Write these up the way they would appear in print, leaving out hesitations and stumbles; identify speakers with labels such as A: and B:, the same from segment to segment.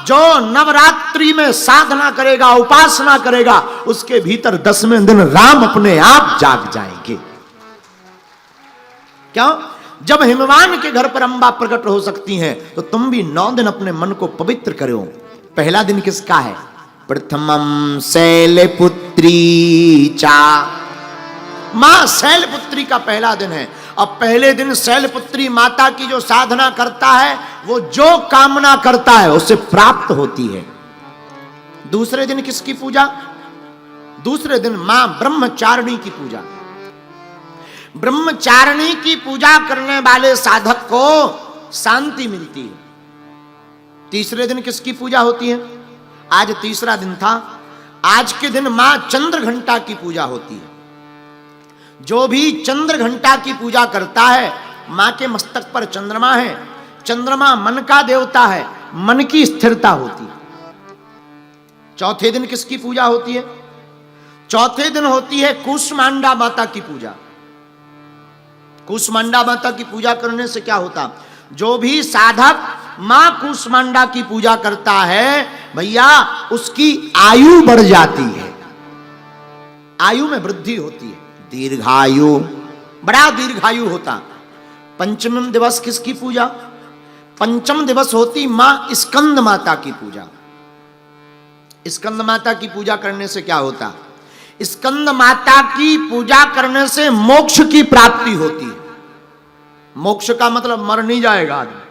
A: जो नवरात्रि में साधना करेगा, उपासना करेगा, उसके भीतर 10वें दिन राम अपने आप जाग जाएंगे। क्यों? जब हिमवान के घर पर अंबा प्रकट हो सकती हैं, तो तुम भी 9 दिन अपने मन को पवित्र करो। पहला दिन किसका है? प्रथमम शैलपुत्री चा, मां शैलपुत्री का पहला दिन है। अब पहले दिन शैलपुत्री माता की जो साधना करता है, वो जो कामना करता है उसे प्राप्त होती है। दूसरे दिन किसकी पूजा? दूसरे दिन मां ब्रह्मचारिणी की पूजा। ब्रह्मचारिणी की पूजा करने वाले साधक को शांति मिलती है। तीसरे दिन किसकी पूजा होती है? आज तीसरा दिन था। आज के दिन मां चंद्र घंटा की पूजा होती है। जो भी चंद्र घंटा की पूजा करता है, मां के मस्तक पर चंद्रमा है। चंद्रमा मन का देवता है, मन की स्थिरता होती है। चौथे दिन किसकी पूजा होती है? चौथे दिन होती है कूष्मांडा माता की पूजा। कूष्मांडा माता की पूजा करने से क्या होता? जो भी साधक मां कूष्मांडा की पूजा करता है, भैया उसकी आयु बढ़ जाती है, आयु में वृद्धि होती है, दीर्घायु, बड़ा दीर्घायु होता। पंचम दिवस किसकी पूजा? पंचम दिवस होती मां स्कंद माता की पूजा। स्कंद माता की पूजा करने से क्या होता? स्कंद माता की पूजा करने से मोक्ष की प्राप्ति होती है। मोक्ष का मतलब मर नहीं जाएगा आदमी।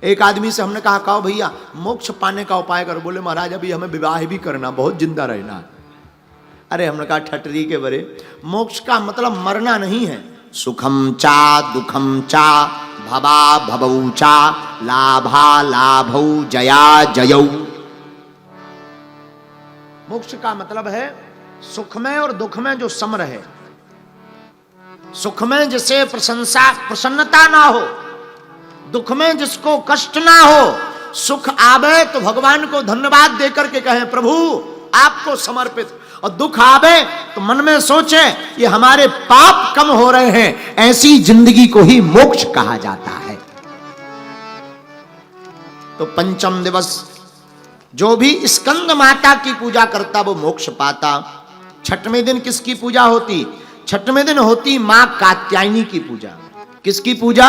A: एक आदमी से हमने कहा, कहो भैया मोक्ष पाने का उपाय करो। बोले महाराज अभी हमें विवाह भी करना, बहुत जिंदा रहना है। अरे हमने कहा ठटरी के बरे, मोक्ष का मतलब मरना नहीं है। सुखम चा दुखम चा भवा भवौ चा लाभा लाभौ जया जयौ। मोक्ष का मतलब है सुख में और दुख में जो सम रहे। सुख में जिसे प्रसन्नता ना हो, दुख में जिसको कष्ट ना हो। सुख आवे तो भगवान को धन्यवाद देकर के कहें प्रभु आपको समर्पित, और दुख आवे तो मन में सोचे ये हमारे पाप कम हो रहे हैं। ऐसी जिंदगी को ही मोक्ष कहा जाता है। तो पंचम दिवस जो भी स्कंद माता की पूजा करता वो मोक्ष पाता। छठवें दिन किसकी पूजा होती? छठवें दिन होती मां कात्यायनी की पूजा। किसकी पूजा?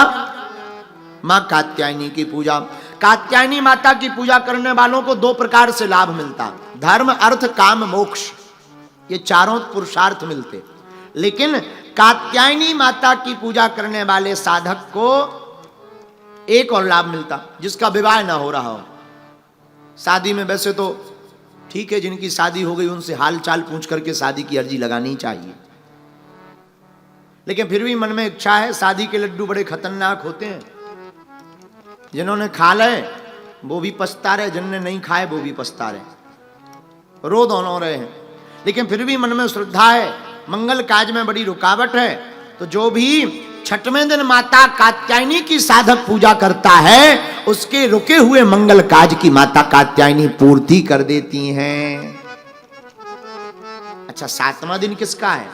A: मां कात्यायनी की पूजा। कात्यायनी माता की पूजा करने वालों को 2 प्रकार से लाभ मिलता, धर्म अर्थ काम मोक्ष, ये चारों पुरुषार्थ मिलते। लेकिन कात्यायनी माता की पूजा करने वाले साधक को एक और लाभ मिलता, जिसका विवाह ना हो रहा हो। शादी में वैसे तो ठीक है, जिनकी शादी हो गई उनसे हाल चाल पूछ करके शादी की अर्जी लगानी चाहिए, लेकिन फिर भी मन में इच्छा है। शादी के लड्डू बड़े खतरनाक होते हैं। जिन्होंने खा ले वो भी पछता रहे, जिन्होंने नहीं खाए वो भी पछता रहे, रो दोनों रहे हैं। लेकिन फिर भी मन में श्रद्धा है, मंगल काज में बड़ी रुकावट है। तो जो भी छठवें दिन माता कात्यायनी की साधक पूजा करता है, उसके रुके हुए मंगल काज की माता कात्यायनी पूर्ति कर देती हैं। अच्छा, 7वां दिन किसका है?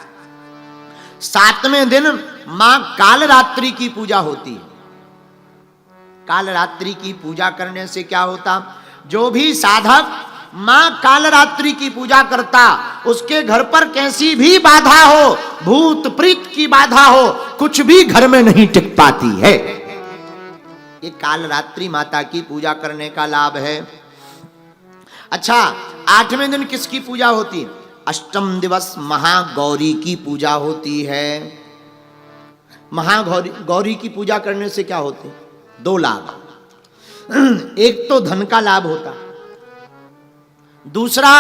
A: 7वें दिन मां कालरात्रि की पूजा होती है। कालरात्रि की पूजा करने से क्या होता? जो भी साधक मां कालरात्रि की पूजा करता, उसके घर पर कैसी भी बाधा हो, भूत प्रीत की बाधा हो, कुछ भी घर में नहीं टिक पाती है। ये कालरात्रि माता की पूजा करने का लाभ है। अच्छा, 8वें दिन किसकी पूजा होती? अष्टम दिवस महागौरी की पूजा होती है। महागौरी की पूजा करने से क्या होते? 2 लाभ। एक तो धन का लाभ होता, दूसरा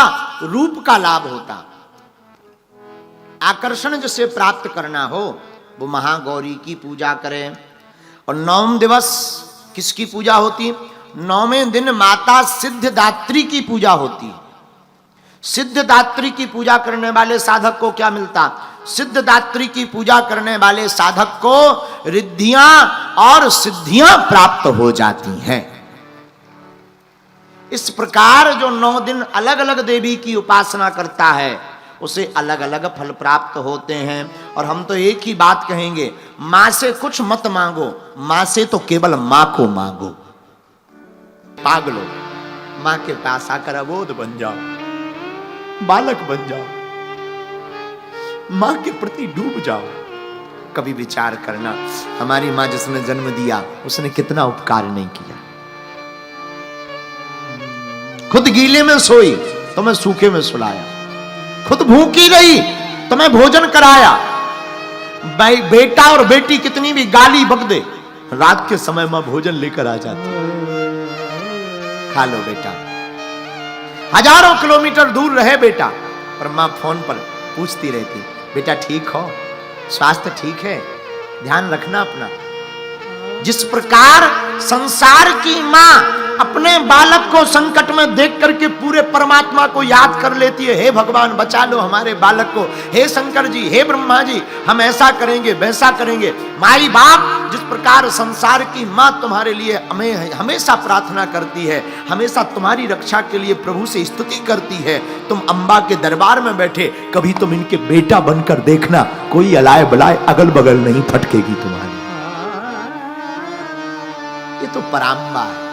A: रूप का लाभ होता। आकर्षण जिसे प्राप्त करना हो वो महागौरी की पूजा करें। और 9वें दिवस किसकी पूजा होती? 9वें दिन माता सिद्धदात्री की पूजा होती। सिद्धदात्री की पूजा करने वाले साधक को क्या मिलता? सिद्धदात्री की पूजा करने वाले साधक को रिद्धियां और सिद्धियां प्राप्त हो जाती हैं। इस प्रकार जो 9 दिन अलग अलग देवी की उपासना करता है, उसे अलग अलग फल प्राप्त होते हैं। और हम तो एक ही बात कहेंगे, मां से कुछ मत मांगो, मां से तो केवल मां को मांगो। पागलो, मां के पास आकर अबोध बन जाओ, बालक बन जाओ, मां के प्रति डूब जाओ। कभी विचार करना, हमारी मां जिसने जन्म दिया उसने कितना उपकार नहीं किया। खुद गीले में सोई तो मैं सूखे में सुलाया, खुद भूखी रही तो मैं भोजन कराया। बेटा और बेटी कितनी भी गाली बक दे, रात के समय मां भोजन लेकर आ जाती, खा लो बेटा। हजारों किलोमीटर दूर रहे बेटा, पर मां फोन पर पूछती रहती, बेटा ठीक हो, स्वास्थ्य ठीक है, ध्यान रखना अपना। जिस प्रकार संसार की मां अपने बालक को संकट में देख करके पूरे परमात्मा को याद कर लेती है, हे भगवान बचा लो हमारे बालक को, हे शंकर जी, हे ब्रह्मा जी, हम ऐसा करेंगे वैसा करेंगे। माई बाप जिस प्रकार संसार की मां तुम्हारे लिए हमें हमेशा प्रार्थना करती है, हमेशा तुम्हारी रक्षा के लिए प्रभु से स्तुति करती है, तुम अम्बा के दरबार में बैठे कभी तुम इनके बेटा बनकर देखना, कोई अलाय बलाय अगल बगल नहीं फटकेगी तुम्हारी। ये तो पराम्बा है,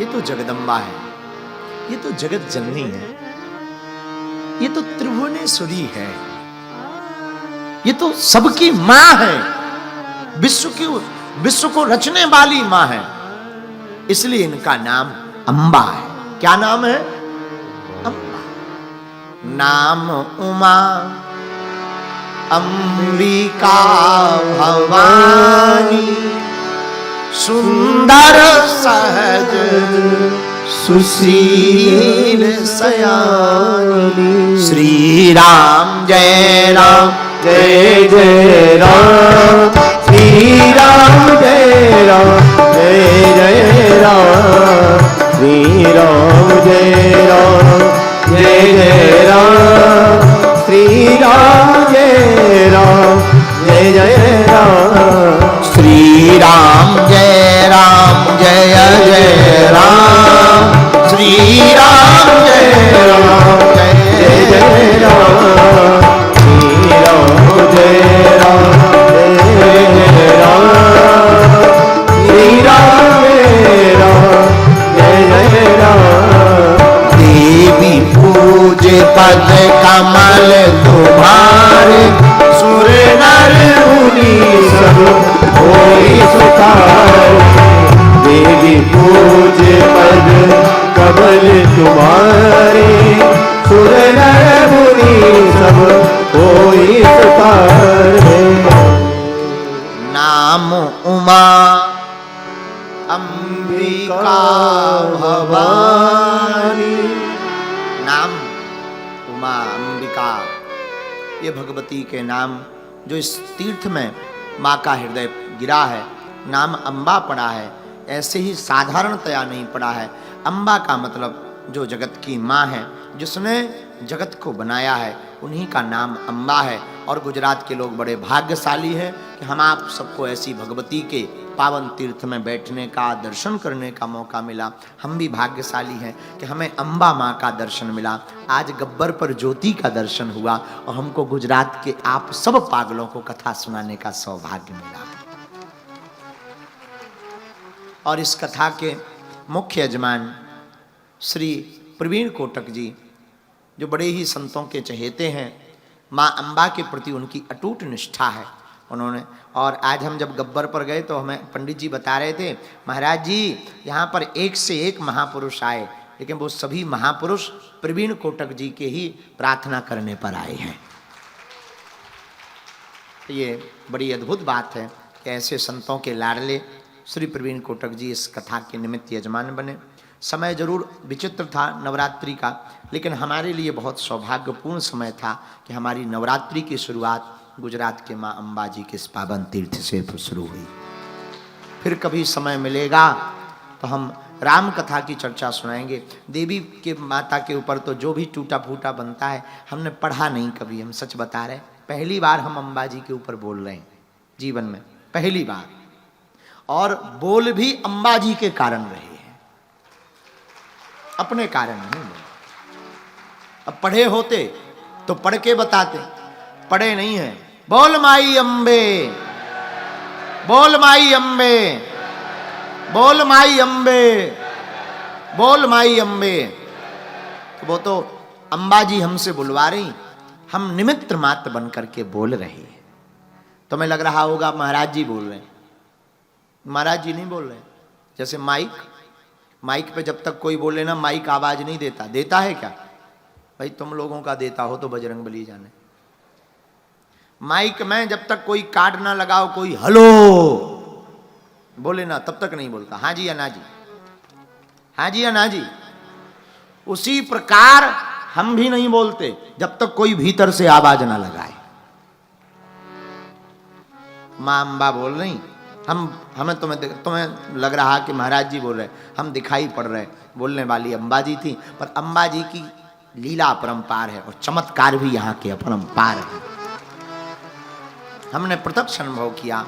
A: ये तो जगदम्बा है, ये तो जगत जननी है, ये तो त्रिभुवनेश्वरी है, ये तो सबकी मां है, विश्व को रचने वाली मां है। इसलिए इनका नाम अम्बा है। क्या नाम है? अम्बा। नाम उमा अंबिका भवानी, सुंदर सहज सुशील सयानी। श्री राम जय राम जय जय राम, श्री राम जय राम जय जय राम, श्री राम जय राम जय जय राम, श्री राम जय राम जय जय राम। श्री राम जय राम जय जय राम, श्री राम जय राम जय जय राम, श्री राम जय राम जय जय राम, श्री राम जय राम जय जय राम। देवी पूजे पद कमल तुम्हारे, सुर नर मुनि सब होई सुखार। देवी पूजे पद कमल तुम्हारे, सुर नर मुनि सब होई सुखार। नाम उमा अंबिका भवानी। नाम उमा अंबिका, ये भगवती के नाम जो इस तीर्थ में माँ का हृदय गिरा है, नाम अम्बा पड़ा है, ऐसे ही साधारणतया नहीं पड़ा है। अम्बा का मतलब जो जगत की माँ है, जिसने जगत को बनाया है, उन्हीं का नाम अम्बा है। और गुजरात के लोग बड़े भाग्यशाली हैं कि हम आप सबको ऐसी भगवती के पावन तीर्थ में बैठने का, दर्शन करने का मौका मिला। हम भी भाग्यशाली हैं कि हमें अम्बा माँ का दर्शन मिला। आज गब्बर पर ज्योति का दर्शन हुआ और हमको गुजरात के आप सब पागलों को कथा सुनाने का सौभाग्य मिला। और इस कथा के मुख्य यजमान श्री प्रवीण कोटक जी, जो बड़े ही संतों के चहेते हैं, माँ अम्बा के प्रति उनकी अटूट निष्ठा है उन्होंने। और आज हम जब गब्बर पर गए तो हमें पंडित जी बता रहे थे, महाराज जी यहाँ पर एक से एक महापुरुष आए, लेकिन वो सभी महापुरुष प्रवीण कोटक जी के ही प्रार्थना करने पर आए हैं। ये बड़ी अद्भुत बात है कि ऐसे संतों के लाडले श्री प्रवीण कोटक जी इस कथा के निमित्त यजमान बने। समय जरूर विचित्र था नवरात्रि का, लेकिन हमारे लिए बहुत सौभाग्यपूर्ण समय था कि हमारी नवरात्रि की शुरुआत गुजरात के माँ अम्बा जी के इस पावन तीर्थ से शुरू हुई। फिर कभी समय मिलेगा तो हम राम कथा की चर्चा सुनाएंगे। देवी के माता के ऊपर तो जो भी टूटा फूटा बनता है हमने पढ़ा नहीं कभी, हम सच बता रहे, पहली बार हम अम्बा जी के ऊपर बोल रहे हैं जीवन में, पहली बार। और बोल भी अम्बा जी के कारण रहे हैं, अपने कारण नहीं बोले। अब पढ़े होते तो पढ़ के बताते, पढ़े नहीं है। बोल माई अम्बे, बोल माई अम्बे, बोल माई अम्बे, बोल माई अम्बे। तो वो तो अम्बा जी हमसे बुलवा रही, हम निमित्त मात्र बन करके बोल रहे हैं। तो मैं लग रहा होगा महाराज जी बोल रहे हैं, महाराज जी नहीं बोल रहे। जैसे माइक पे जब तक कोई बोले ना, माइक आवाज नहीं देता। देता है क्या भाई? तुम लोगों का देता हो तो बजरंगबली जाने। माइक में जब तक कोई कार्ड ना लगाओ, कोई हेलो बोले ना, तब तक नहीं बोलता। हाँ जी या ना जी, हाँ जी या ना जी। उसी प्रकार हम भी नहीं बोलते जब तक कोई भीतर से आवाज ना लगाए। मां अम्बा बोल रही, हमें तुम्हें लग रहा कि महाराज जी बोल रहे, हम दिखाई पड़ रहे। बोलने वाली अम्बा जी थी, पर अम्बा जी की लीला अपरंपार है और चमत्कार भी यहाँ के अपरंपार है। हमने प्रत्यक्ष अनुभव किया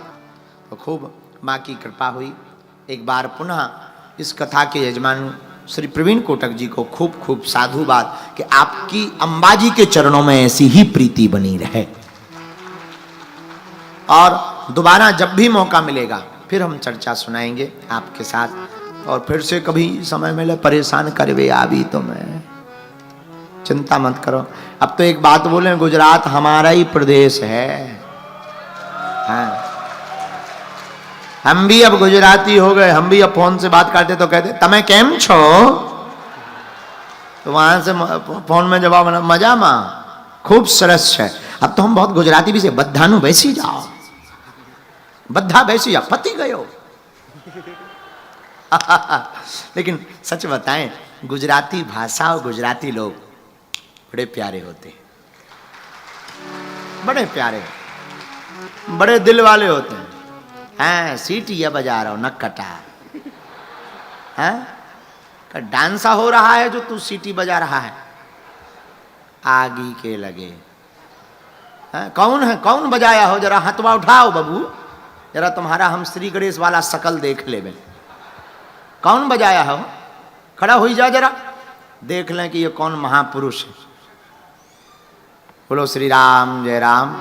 A: तो खूब माँ की कृपा हुई। एक बार पुनः इस कथा के यजमान श्री प्रवीण कोटक जी को खूब खूब साधुवाद कि आपकी अम्बा जी के चरणों में ऐसी ही प्रीति बनी रहे। और दोबारा जब भी मौका मिलेगा फिर हम चर्चा सुनाएंगे आपके साथ। और फिर से कभी समय मिले परेशान करवे आवी तो मैं, चिंता मत करो। अब तो एक बात बोले, गुजरात हमारा ही प्रदेश है। हाँ, हम भी अब गुजराती हो गए। हम भी अब फोन से बात करते तो कहते तमें केम छो, तो वहां से फोन में जवाब मजा मां खूब सरस है। अब तो हम बहुत गुजराती भी से बद्धानु बैसी जाओ, बद्धा बैसी जाओ, पति गयो। लेकिन सच बताएं, गुजराती भाषा और गुजराती लोग बड़े प्यारे होते हैं, बड़े प्यारे, बड़े दिल वाले होते हैं। हाँ, सीटी बजा रहा हो न कटा, हाँ डांसा हो रहा है जो तू सीटी बजा रहा है, आगी के लगे। हाँ, कौन है, कौन बजाया हो? जरा हाथवा उठाओ बाबू, जरा तुम्हारा हम श्री गणेश वाला शकल देख ले। कौन बजाया हो? खड़ा हो जा, जरा देख लें कि ये कौन महापुरुष है। बोलो श्री राम, जय राम।